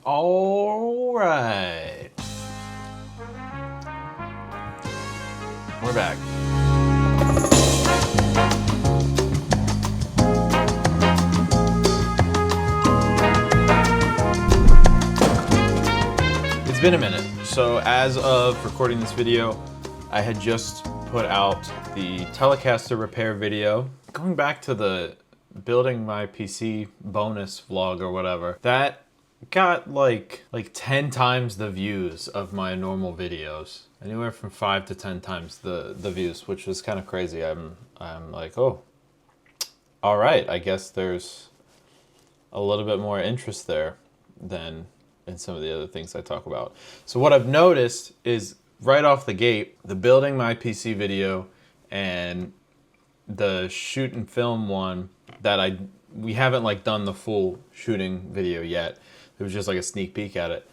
All right. We're back. It's been a minute. So as of recording this video, I had just put out the Telecaster repair video. Going back to the building my PC bonus vlog or whatever, that got like 10 times the views of my normal videos. Anywhere from 5 to 10 times the views, which was kind of crazy. I'm like, oh, all right, I guess there's a little bit more interest there than in some of the other things I talk about. So what I've noticed is right off the gate, the building my PC video and the shoot and film one that we haven't like done the full shooting video yet. It was just like a sneak peek at it.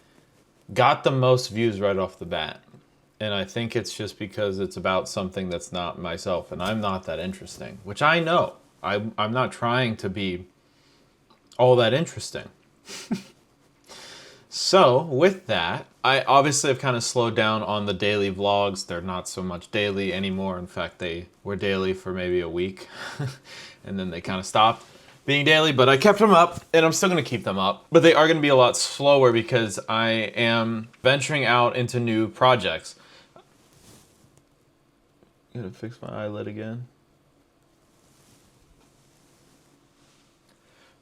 Got the most views right off the bat. And I think it's just because it's about something that's not myself and I'm not that interesting, which I know. I'm not trying to be all that interesting. So with that, I obviously have kind of slowed down on the daily vlogs. They're not so much daily anymore. In fact, they were daily for maybe a week and then they kind of stopped being daily, but I kept them up and I'm still going to keep them up. But they are going to be a lot slower because I am venturing out into new projects. I'm going to fix my eyelid again.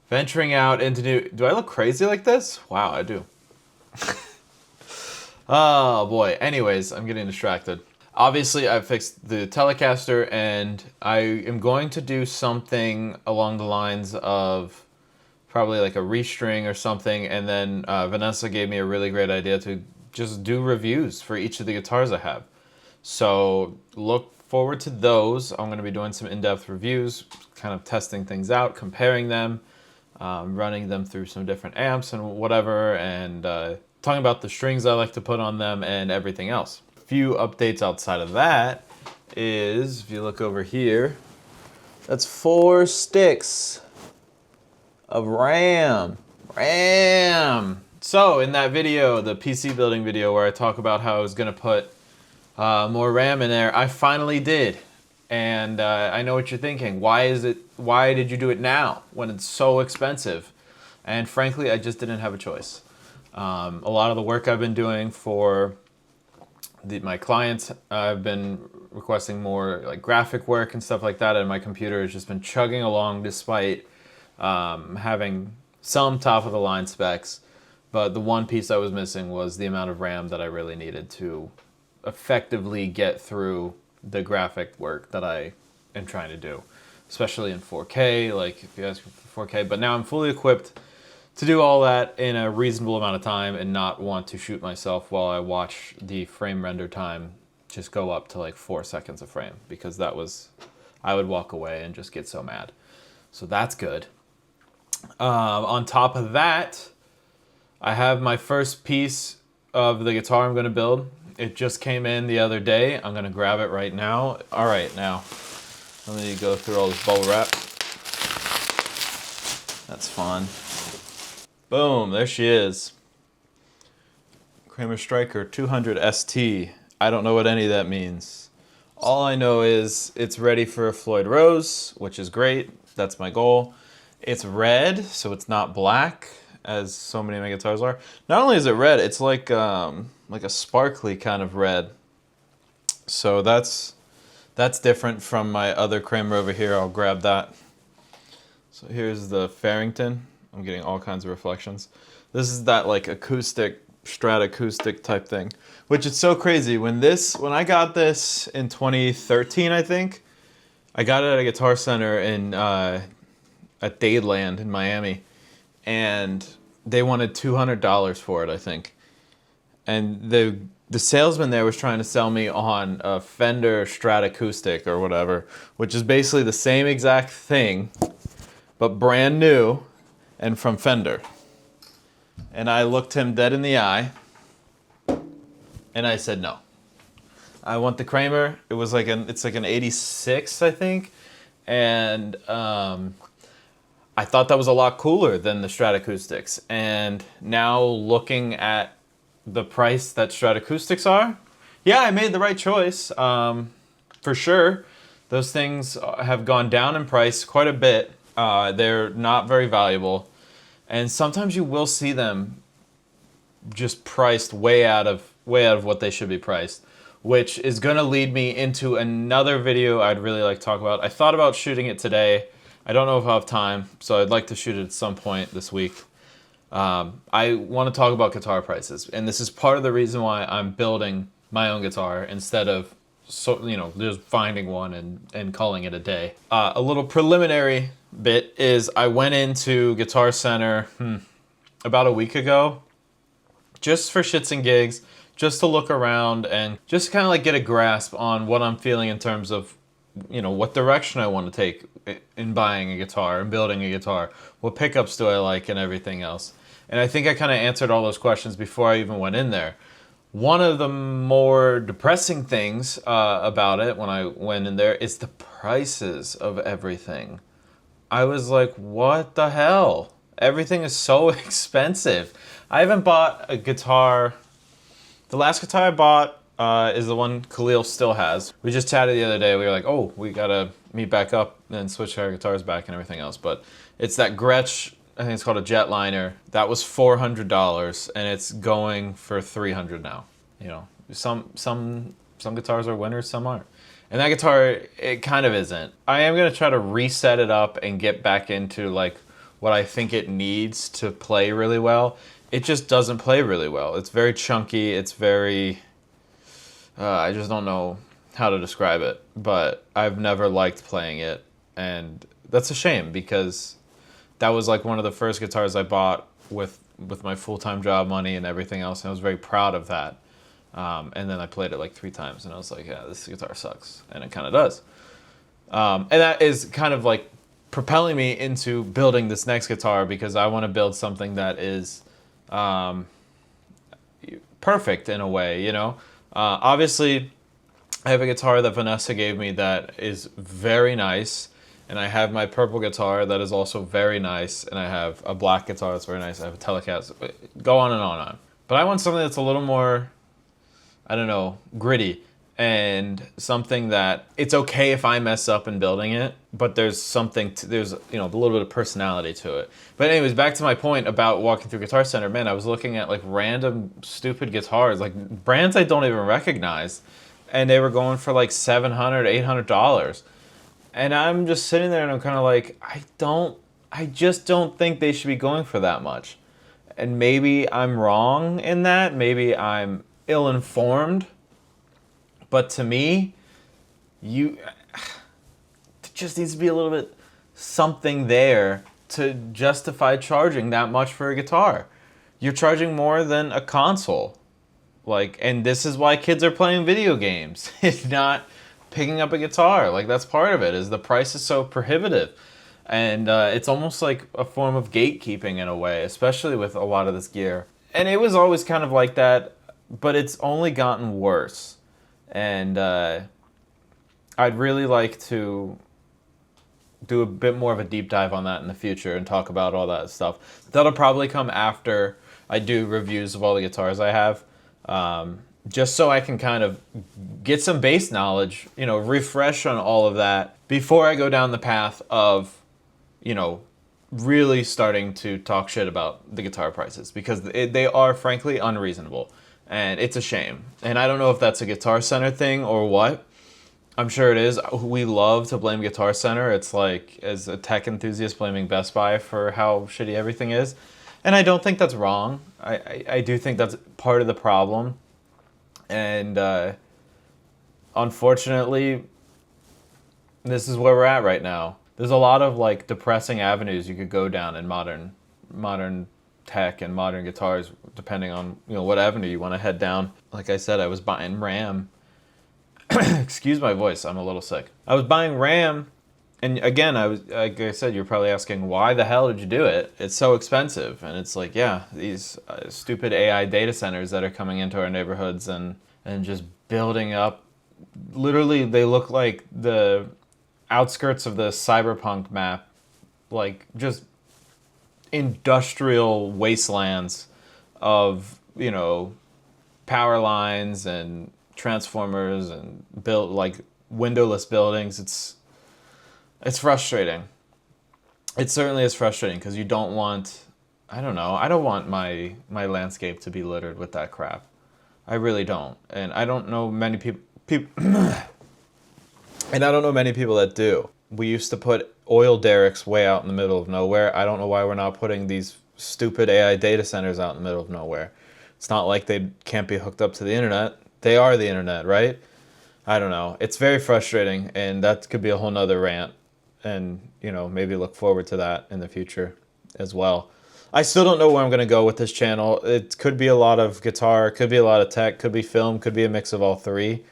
Venturing out into new... Do I look crazy like this? Wow, I do. Oh boy. Anyways, I'm getting distracted. Obviously, I fixed the Telecaster and I am going to do something along the lines of probably like a restring or something. And then Vanessa gave me a really great idea to just do reviews for each of the guitars I have. So look forward to those. I'm going to be doing some in-depth reviews, kind of testing things out, comparing them, running them through some different amps and whatever, and talking about the strings I like to put on them and everything else. A few updates outside of that is, if you look over here, that's 4 sticks of RAM. So in that video, the PC building video where I talk about how I was going to put more RAM in there, I finally did. And I know what you're thinking. Why did you do it now when it's so expensive? And frankly, I just didn't have a choice. A lot of the work I've been doing for my clients, I've been requesting more like graphic work and stuff like that, and my computer has just been chugging along despite having some top of the line specs. But the one piece I was missing was the amount of RAM that I really needed to effectively get through the graphic work that I am trying to do, especially in 4K, like if you ask for 4K. But now I'm fully equipped to do all that in a reasonable amount of time and not want to shoot myself while I watch the frame render time just go up to like 4 seconds a frame, because I would walk away and just get so mad. So that's good. On top of that, I have my first piece of the guitar I'm going to build. It just came in the other day. I'm going to grab it right now. All right, now, let me go through all this bubble wrap. That's fun. Boom, there she is. Kramer Striker 200 ST. I don't know what any of that means. All I know is it's ready for a Floyd Rose, which is great. That's my goal. It's red, so it's not black, as so many of my guitars are. Not only is it red, it's like a sparkly kind of red. So that's different from my other Kramer over here. I'll grab that. So here's the Farrington. I'm getting all kinds of reflections. This is that like acoustic, Strat acoustic type thing, which is so crazy. When I got this in 2013, I think, I got it at a Guitar Center at Dadeland in Miami, and they wanted $200 for it, I think. And the salesman there was trying to sell me on a Fender Strat acoustic or whatever, which is basically the same exact thing, but brand new and from Fender. And I looked him dead in the eye and I said no. I want the Kramer. It was like it's like an 86, I think. And I thought that was a lot cooler than the Stratacoustics. And now looking at the price that Stratacoustics are, yeah, I made the right choice. For sure. Those things have gone down in price quite a bit. They're not very valuable. And sometimes you will see them just priced way out of what they should be priced, which is going to lead me into another video I'd really like to talk about. I thought about shooting it today. I don't know if I'll have time, so I'd like to shoot it at some point this week. I want to talk about guitar prices, and this is part of the reason why I'm building my own guitar instead of just finding one and calling it a day. A little preliminary bit is I went into Guitar Center about a week ago, just for shits and gigs, just to look around and just kind of like get a grasp on what I'm feeling in terms of, what direction I want to take in buying a guitar and building a guitar. What pickups do I like and everything else. And I think I kind of answered all those questions before I even went in there. One of the more depressing things about it when I went in there is the prices of everything. I was like, what the hell? Everything is so expensive. I haven't bought a guitar. The last guitar I bought is the one Khalil still has. We just chatted the other day. We were like, oh, we gotta meet back up and switch our guitars back and everything else. But it's that Gretsch, I think it's called a Jetliner. That was $400 and it's going for $300 now. Some guitars are winners, some aren't. And that guitar, it kind of isn't. I am gonna try to reset it up and get back into like what I think it needs to play really well. It just doesn't play really well. It's very chunky. It's very, I just don't know how to describe it, but I've never liked playing it. And that's a shame because that was like one of the first guitars I bought with my full-time job money and everything else. And I was very proud of that. And then I played it like 3 times and I was like, yeah, this guitar sucks. And it kind of does. And that is kind of like propelling me into building this next guitar because I want to build something that is perfect in a way, Obviously, I have a guitar that Vanessa gave me that is very nice, and I have my purple guitar that is also very nice, and I have a black guitar that's very nice. I have a Telecaster. Go on and on and on. But I want something that's a little more, I don't know, gritty, and something that it's okay if I mess up in building it, but there's something there's a little bit of personality to it. But anyways, back to my point about walking through Guitar Center. Man, I was looking at like random stupid guitars, like brands I don't even recognize, and they were going for like $700, $800. And I'm just sitting there and I'm kind of like, I just don't think they should be going for that much. And maybe I'm wrong in that. Maybe I'm ill-informed. But to me, it just needs to be a little bit something there to justify charging that much for a guitar. You're charging more than a console. And this is why kids are playing video games. It's not picking up a guitar. That's part of it, is the price is so prohibitive. And it's almost like a form of gatekeeping in a way, especially with a lot of this gear. And it was always kind of like that, but it's only gotten worse. And I'd really like to do a bit more of a deep dive on that in the future and talk about all that stuff. That'll probably come after I do reviews of all the guitars I have, just so I can kind of get some base knowledge, refresh on all of that before I go down the path of, really starting to talk shit about the guitar prices, because they are frankly unreasonable. And it's a shame. And I don't know if that's a Guitar Center thing or what. I'm sure it is. We love to blame Guitar Center. It's like, as a tech enthusiast, blaming Best Buy for how shitty everything is. And I don't think that's wrong. I do think that's part of the problem. And unfortunately, this is where we're at right now. There's a lot of depressing avenues you could go down in modern tech and modern guitars, depending on what avenue you want to head down. Like I said, I was buying RAM. Excuse my voice, I'm a little sick. I was buying RAM, and again, like I said, you're probably asking, why the hell did you do it? It's so expensive. And it's like, yeah, these stupid AI data centers that are coming into our neighborhoods and just building up. Literally, they look like the outskirts of the cyberpunk map, like just industrial wastelands of, you know, power lines and transformers and built like windowless buildings. It's frustrating. It certainly is frustrating because you don't want, I don't know, I don't want my landscape to be littered with that crap. I really don't. And I don't know many people and I don't know many people that do. We used to put oil derricks way out in the middle of nowhere. I don't know why we're not putting these stupid AI data centers out in the middle of nowhere. It's not like they can't be hooked up to the internet. They are the internet, right? I don't know. It's very frustrating, and that could be a whole nother rant. And, you know, maybe look forward to that in the future as well. I still don't know where I'm going to go with this channel. It could be a lot of guitar, could be a lot of tech, could be film, could be a mix of all three.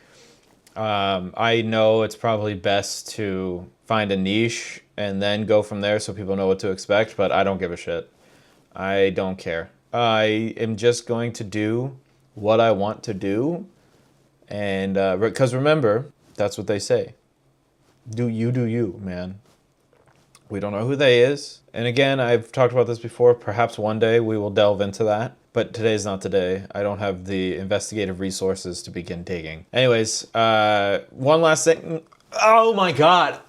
I know it's probably best to find a niche and then go from there so people know what to expect, but I don't give a shit. I don't care. I am just going to do what I want to do. And because remember, that's what they say. Do you, man. We don't know who they is. And again, I've talked about this before. Perhaps one day we will delve into that. But today's not today. I don't have the investigative resources to begin digging. Anyways, one last thing. Oh my God.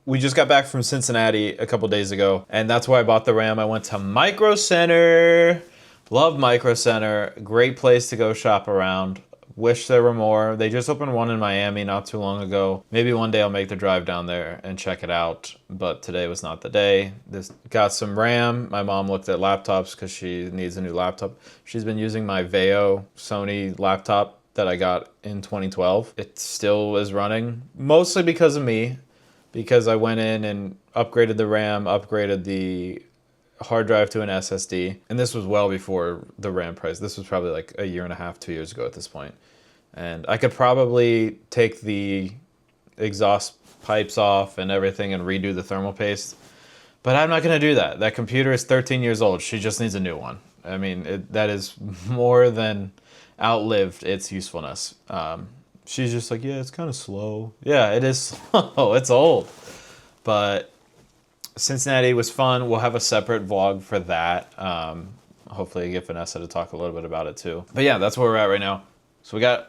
We just got back from Cincinnati a couple days ago, and that's where I bought the RAM. I went to Micro Center. Love Micro Center. Great place to go shop around. Wish there were more. They just opened one in Miami not too long ago. Maybe one day I'll make the drive down there and check it out, but today was not the day. This got some RAM. My mom looked at laptops because she needs a new laptop. She's been using my Vaio Sony laptop that I got in 2012. It still is running, mostly because of me, because I went in and upgraded the RAM, upgraded the hard drive to an SSD, and this was well before the RAM price. This was probably like a year and a half, 2 years ago at this point. And I could probably take the exhaust pipes off and everything and redo the thermal paste, but I'm not going to do that. That computer is 13 years old. She just needs a new one. I mean, that is more than outlived its usefulness. She's just like, yeah, it's kind of slow. Yeah, it is slow. It's old. But Cincinnati was fun. We'll have a separate vlog for that. Hopefully get Vanessa to talk a little bit about it too. But yeah, that's where we're at right now. So we got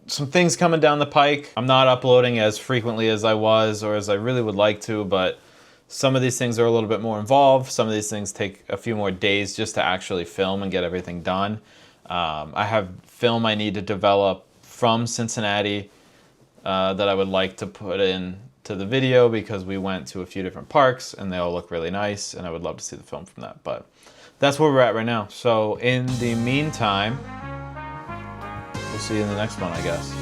some things coming down the pike. I'm not uploading as frequently as I was or as I really would like to, but some of these things are a little bit more involved. Some of these things take a few more days just to actually film and get everything done. I have film I need to develop from Cincinnati that I would like to put in to the video because we went to a few different parks and they all look really nice, and I would love to see the film from that. But that's where we're at right now. So in the meantime, we'll see you in the next one, I guess.